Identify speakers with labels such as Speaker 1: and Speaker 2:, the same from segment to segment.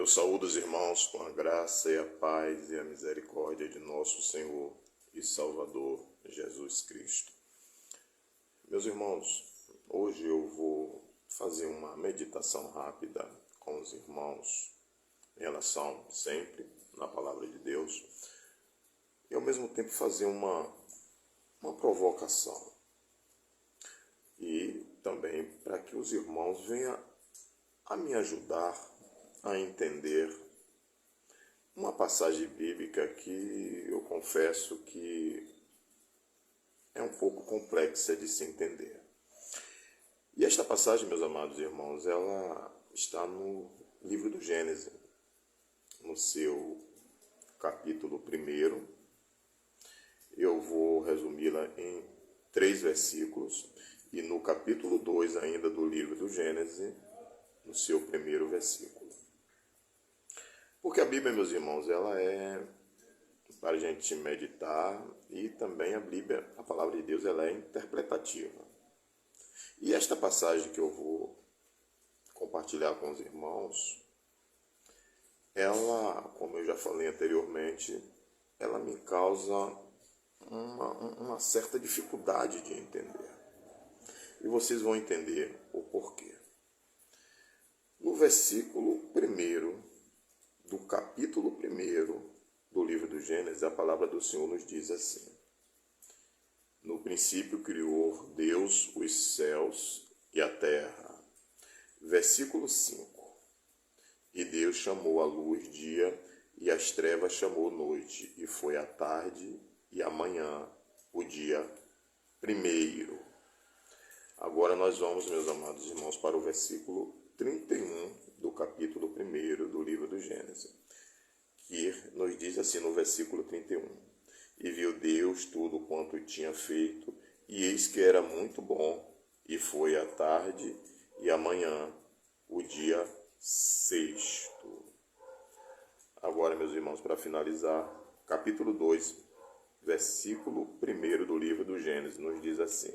Speaker 1: Eu saúdo os irmãos com a graça e a paz e a misericórdia de nosso Senhor e Salvador Jesus Cristo. Meus irmãos, hoje eu vou fazer uma meditação rápida com os irmãos em relação sempre na Palavra de Deus e ao mesmo tempo fazer uma provocação e também para que os irmãos venham a me ajudar a entender uma passagem bíblica que eu confesso que é um pouco complexa de se entender. E esta passagem, meus amados irmãos, ela está no livro do Gênesis, no seu capítulo 1. Eu vou resumi-la em 3 versículos, e no capítulo 2 ainda do livro do Gênesis, no seu 1º versículo. Porque a Bíblia, meus irmãos, ela é para a gente meditar e também a Bíblia, a palavra de Deus, ela é interpretativa. E esta passagem que eu vou compartilhar com os irmãos, ela, como eu já falei anteriormente, ela me causa uma certa dificuldade de entender. E vocês vão entender o porquê. No versículo 1 do capítulo 1 do livro do Gênesis, a palavra do Senhor nos diz assim: no princípio criou Deus os céus e a terra. Versículo 5. E Deus chamou a luz dia, e as trevas chamou noite, e foi a tarde e a manhã, o dia 1. Agora nós vamos, meus amados irmãos, para o versículo 31 do capítulo 1 do livro do Gênesis, que nos diz assim no versículo 31. E viu Deus tudo quanto tinha feito, e eis que era muito bom, e foi a tarde e a manhã, o dia 6. Agora, meus irmãos, para finalizar, capítulo 2, versículo 1 do livro do Gênesis, nos diz assim: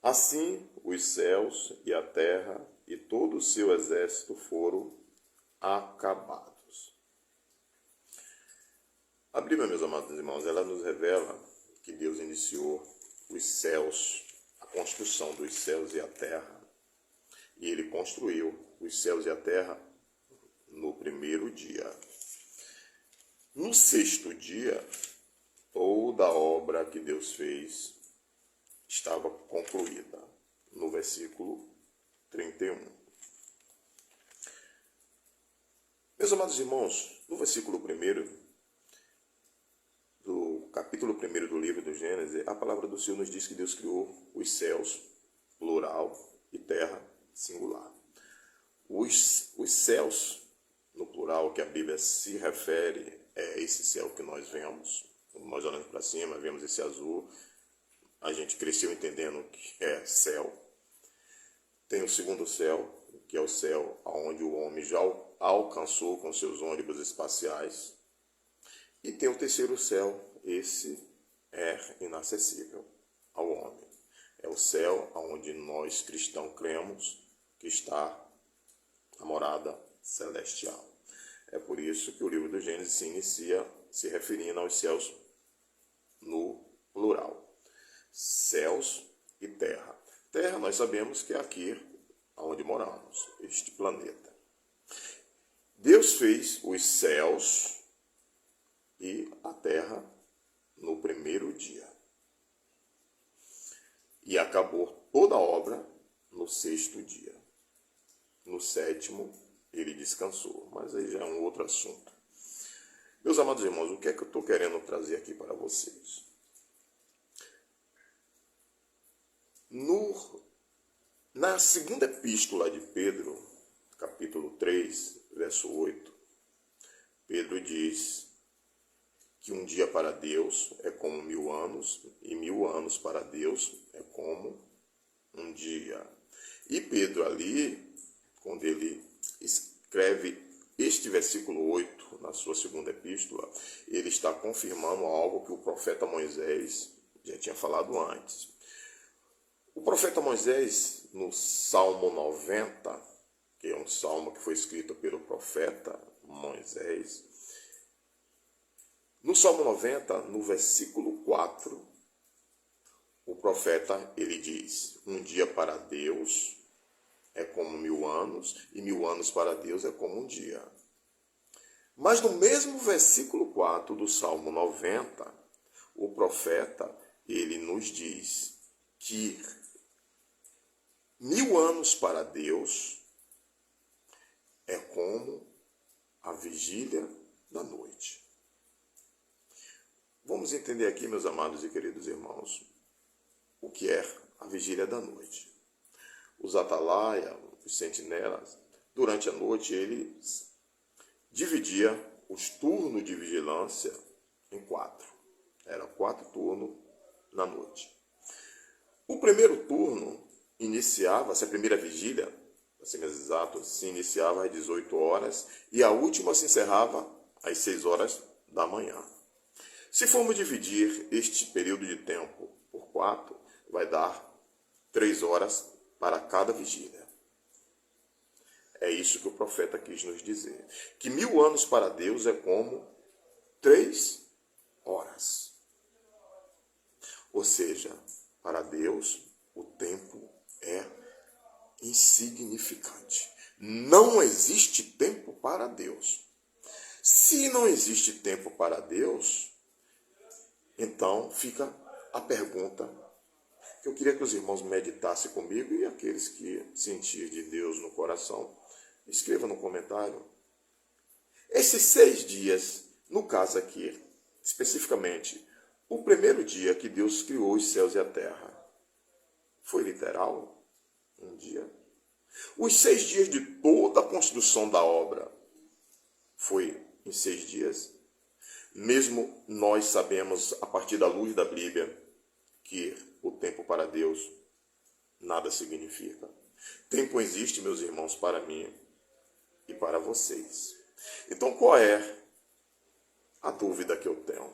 Speaker 1: assim os céus e a terra e todo o seu exército foram acabados. A Bíblia, meus amados irmãos, ela nos revela que Deus iniciou os céus, a construção dos céus e a terra. E Ele construiu os céus e a terra no 1º dia. No 6º dia, toda a obra que Deus fez estava concluída, no versículo 31. Meus amados irmãos, no versículo 1 do capítulo 1 do livro do Gênesis, a palavra do Senhor nos diz que Deus criou os céus, plural, e terra, singular. Os céus, no plural, que a Bíblia se refere, é esse céu que nós vemos. Quando nós olhamos para cima, vemos esse azul, a gente cresceu entendendo que é céu. Tem o segundo céu, que é o céu onde o homem já alcançou com seus ônibus espaciais. E tem o terceiro céu, esse é inacessível ao homem. É o céu onde nós cristãos cremos que está a morada celestial. É por isso que o livro do Gênesis se inicia se referindo aos céus no plural. Céus e terra. Terra nós sabemos que é aqui onde moramos, este planeta. Deus fez os céus e a terra no 1º dia. E acabou toda a obra no 6º dia. No 7º ele descansou, mas aí já é um outro assunto. Meus amados irmãos, o que é que eu estou querendo trazer aqui para vocês? Na segunda epístola de Pedro, capítulo 3, verso 8, Pedro diz que um dia para Deus é como 1000 anos, e 1000 anos para Deus é como um dia. E Pedro ali, quando ele escreve este versículo 8 na sua segunda epístola, ele está confirmando algo que o profeta Moisés já tinha falado antes. O profeta Moisés, no Salmo 90, que é um salmo que foi escrito pelo profeta Moisés. No Salmo 90, no versículo 4, o profeta, ele diz: um dia para Deus é como 1000 anos, e 1000 anos para Deus é como um dia. Mas no mesmo versículo 4 do Salmo 90, o profeta, ele nos diz que 1000 anos para Deus é como a vigília da noite. Vamos entender aqui, meus amados e queridos irmãos, o que é a vigília da noite. Os atalaia, os sentinelas, durante a noite eles dividiam os turnos de vigilância em 4. Eram 4 turnos na noite. O primeiro turno iniciava-se, a primeira vigília, para ser mais exato, se iniciava às 18 horas e a última se encerrava às 6 horas da manhã. Se formos dividir este período de tempo por 4, vai dar 3 horas para cada vigília. É isso que o profeta quis nos dizer. Que 1000 anos para Deus é como 3 horas. Ou seja, para Deus o tempo é insignificante. Não existe tempo para Deus. Se não existe tempo para Deus, então fica a pergunta que eu queria que os irmãos meditassem comigo, e aqueles que sentirem de Deus no coração, escreva no comentário. Esses 6 dias, no caso aqui, especificamente, o primeiro dia que Deus criou os céus e a terra, foi literal? Um dia? Os 6 dias de toda a construção da obra, foi em 6 dias? Mesmo nós sabemos, a partir da luz da Bíblia, que o tempo para Deus nada significa. Tempo existe, meus irmãos, para mim e para vocês. Então, qual é a dúvida que eu tenho?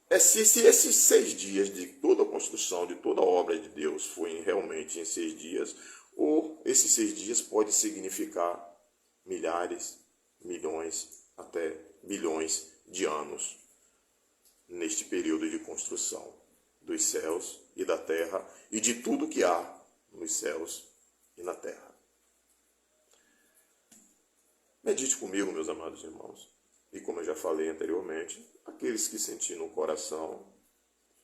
Speaker 1: É se esses 6 dias de toda a construção, de toda a obra de Deus, foi realmente em 6 dias, ou esses 6 dias pode significar milhares, milhões, até bilhões de anos neste período de construção dos céus e da terra e de tudo que há nos céus e na terra. Medite comigo, meus amados irmãos. E como eu já falei anteriormente, aqueles que sentirem no coração,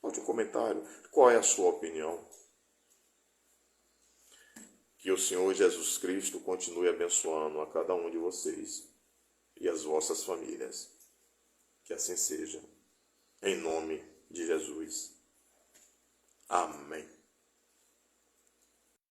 Speaker 1: bote um comentário. Qual é a sua opinião? Que o Senhor Jesus Cristo continue abençoando a cada um de vocês e as vossas famílias. Que assim seja. Em nome de Jesus. Amém.